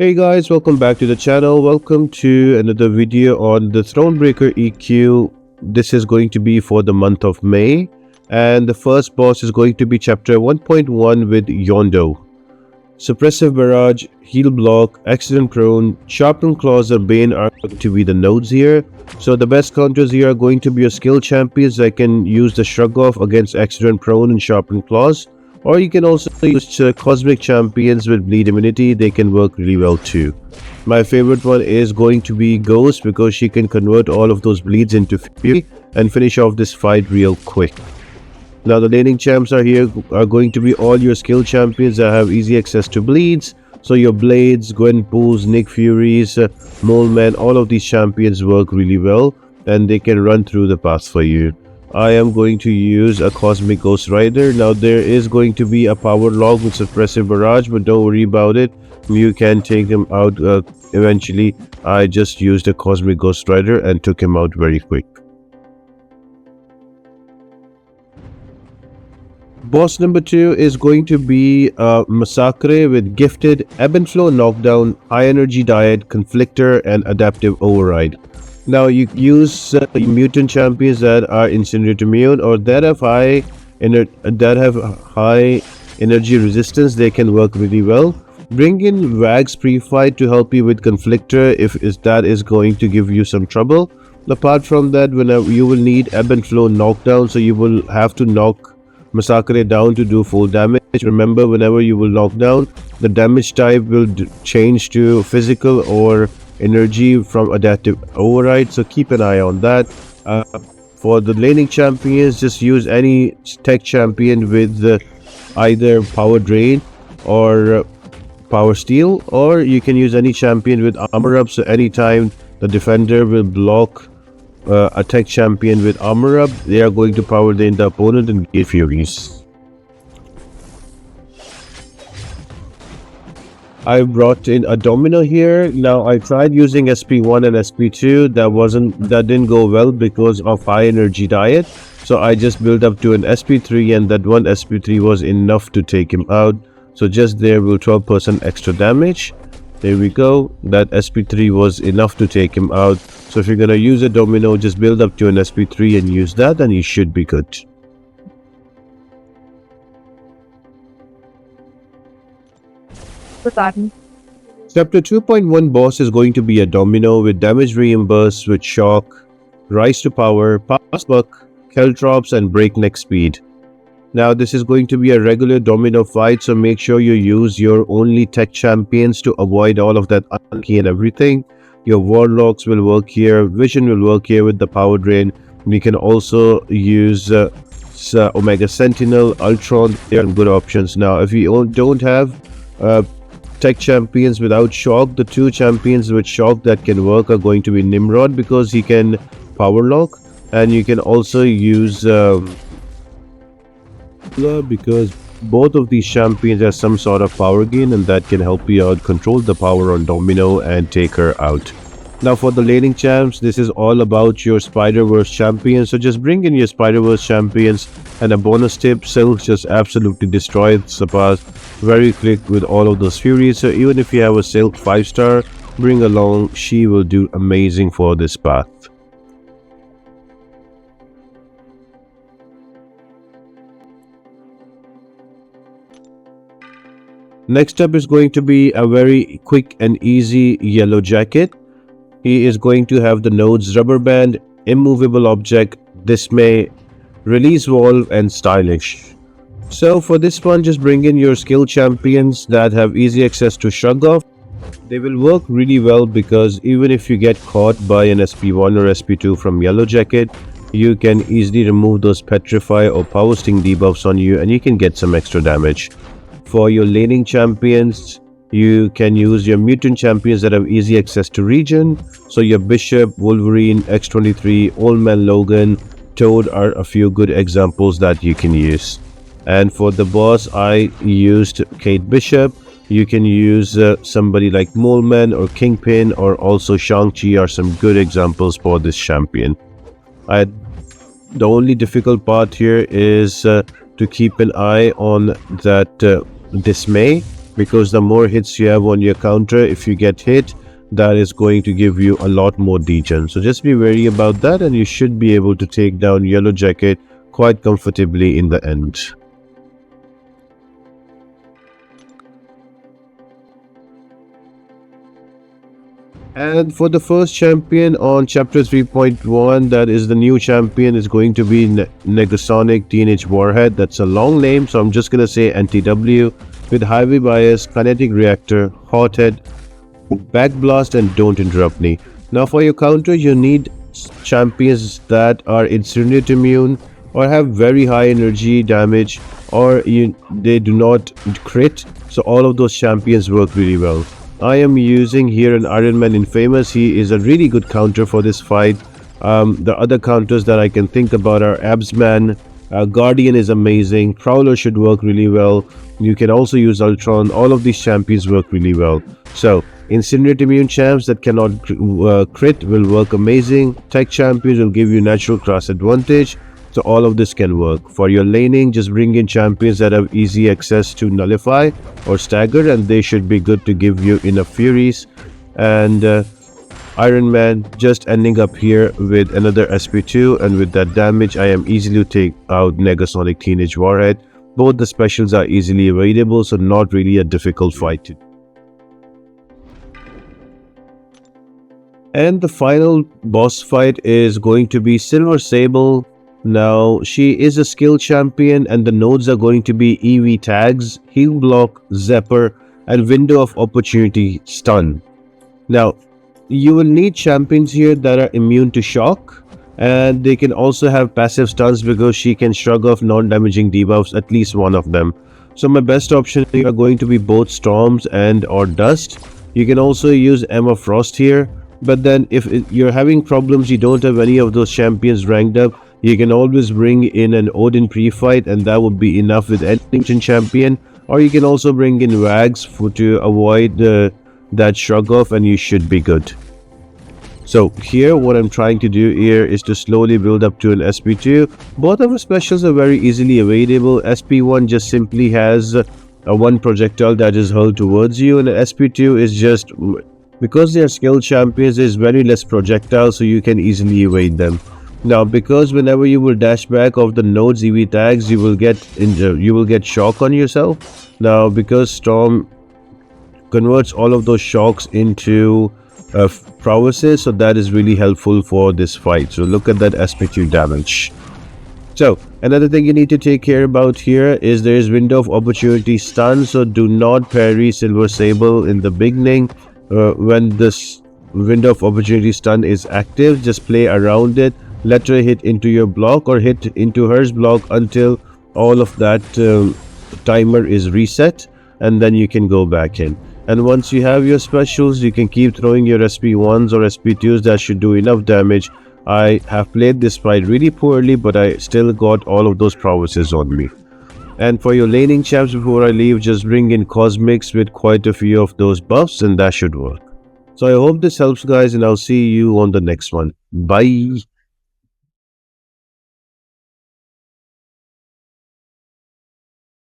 Hey guys, welcome back to the channel. Welcome to another video on the Thronebreaker EQ. This is going to be for the month of May, and the first boss is going to be chapter 1.1 with Yondu. Suppressive Barrage, Heal Block, Accident Prone, Sharpened Claws and Bane are going to be the nodes here. So the best counters here are going to be your skill champions that can use the Shrug Off against Accident Prone and Sharpened Claws. Or you can also use Cosmic Champions with Bleed Immunity. They can work really well too. My favorite one is going to be Ghost because she can convert all of those bleeds into fury and finish off this fight real quick. Now the laning champs are going to be all your skill champions that have easy access to bleeds. So your Blades, Gwenpools, Nick Furies, Mole Men, all of these champions work really well and they can run through the path for you. I am going to use a Cosmic Ghost Rider. Now there is going to be a power log with Suppressive Barrage, but don't worry about it. You can take him out eventually. I just used a Cosmic Ghost Rider and took him out very quick. Boss number 2 is going to be Massacre with Gifted, Ebb and Flow Knockdown, High Energy Diet, Conflictor and Adaptive Override. Now you use mutant champions that are Incinerate immune or that have high energy resistance. They can work really well. Bring in Wags pre-fight to help you with Conflictor if that is going to give you some trouble. Apart from that, whenever you will need Ebb and Flow Knockdown, so you will have to knock Massacre down to do full damage. Remember, whenever you will knock down, the damage type will change to physical or energy from adaptive override, so keep an eye on that. For the laning champions, just use any tech champion with either power drain or power steal, or you can use any champion with armor up, so anytime the defender will block a tech champion with armor up, they are going to power drain the opponent and give furies. I brought in a Domino here. Now I tried using SP1 and SP2. That didn't go well because of high energy diet. So I just built up to an SP3 and that one SP3 was enough to take him out. So just there will 12% extra damage. There we go. That SP3 was enough to take him out. So if you're gonna use a Domino, just build up to an SP3 and use that and you should be good. Chapter 2.1 boss is going to be a Domino with damage reimburse with shock, rise to power, pass buck, Caltrops and breakneck speed. Now this is going to be a regular Domino fight, so make sure you use your only tech champions to avoid all of that unlucky and everything. Your Warlocks will work here, Vision will work here with the power drain. We can also use Omega Sentinel, Ultron. They are good options. Now if you don't have tech champions without shock, the two champions with shock that can work are going to be Nimrod because he can power lock, and you can also use because both of these champions have some sort of power gain and that can help you out control the power on Domino and take her out. Now for the laning champs, this is all about your Spider-Verse champions, so just bring in your Spider-Verse champions. And a bonus tip, Silk just absolutely destroys the path very quick with all of those furies, so even if you have a Silk 5-star, bring along, she will do amazing for this path. Next up is going to be a very quick and easy Yellow Jacket. He is going to have the nodes Rubber Band, Immovable Object, Dismay, Release Valve and Stylish. So for this one, just bring in your skill champions that have easy access to Shrug Off. They will work really well because even if you get caught by an SP1 or SP2 from Yellow Jacket, you can easily remove those Petrify or Power Sting debuffs on you and you can get some extra damage. For your laning champions, you can use your mutant champions that have easy access to regen. So your Bishop, Wolverine, X23, Old Man Logan, Toad are a few good examples that you can use. And for the boss, I used Kate Bishop. You can use somebody like Mole Man or Kingpin, or also Shang-Chi are some good examples for this champion. The only difficult part here is to keep an eye on that Dismay. because the more hits you have on your counter, if you get hit, that is going to give you a lot more degen. So just be wary about that, and you should be able to take down Yellow Jacket quite comfortably in the end. And for the first champion on chapter 3.1, that is the new champion, is going to be Negasonic Teenage Warhead. That's a long name, so I'm just gonna say NTW, with Highway Bias, Kinetic Reactor, Hothead, Backblast, and Don't Interrupt Me. Now for your counter, you need champions that are Incinerate immune or have very high energy damage, or they do not crit. So all of those champions work really well. I am using here an Iron Man Infamous. He is a really good counter for this fight. The other counters that I can think about are Absman, Guardian is amazing, Prowler should work really well. You can also use Ultron. All of these champions work really well. So Incinerate immune champs that cannot crit will work amazing. Tech champions will give you natural class advantage. So all of this can work. For your laning, just bring in champions that have easy access to nullify or stagger, and they should be good to give you enough furies. And Iron Man just ending up here with another SP2, and with that damage I am easily to take out Negasonic Teenage Warhead. Both the specials are easily available, so not really a difficult fight to do. And the final boss fight is going to be Silver Sable. Now, she is a skill champion, and the nodes are going to be EV tags, heal block, Zephyr, and window of opportunity stun. Now, you will need champions here that are immune to shock, and they can also have passive stuns because she can shrug off non-damaging debuffs, at least one of them. So my best option are going to be both storms and or dust. You can also use Emma Frost here, but then if you're having problems, you don't have any of those champions ranked up, you can always bring in an Odin pre-fight, and that would be enough with any ancient champion. Or you can also bring in Wags to avoid that shrug off, and you should be good. So here what I'm trying to do here is to slowly build up to an SP2. Both of our specials are very easily available. SP1 just simply has a one projectile that is hurled towards you, and SP2 is just, because they are skilled champions, there's very less projectiles, so you can easily evade them. Now, because whenever you will dash back of the nodes EV tags, you will get injured, you will get shock on yourself. Now, because Storm converts all of those shocks into prowesses, so that is really helpful for this fight. So look at that SP2 damage. So another thing you need to take care about here is there is window of opportunity stun. So do not parry Silver Sable in the beginning. When this window of opportunity stun is active, just play around it. Let her hit into your block or hit into hers block until all of that timer is reset, and then you can go back in. And once you have your specials, you can keep throwing your SP1s or SP2s. That should do enough damage. I have played this fight really poorly, but I still got all of those prowesses on me. And for your laning champs, before I leave, just bring in Cosmics with quite a few of those buffs, and that should work. So I hope this helps, guys, and I'll see you on the next one. Bye.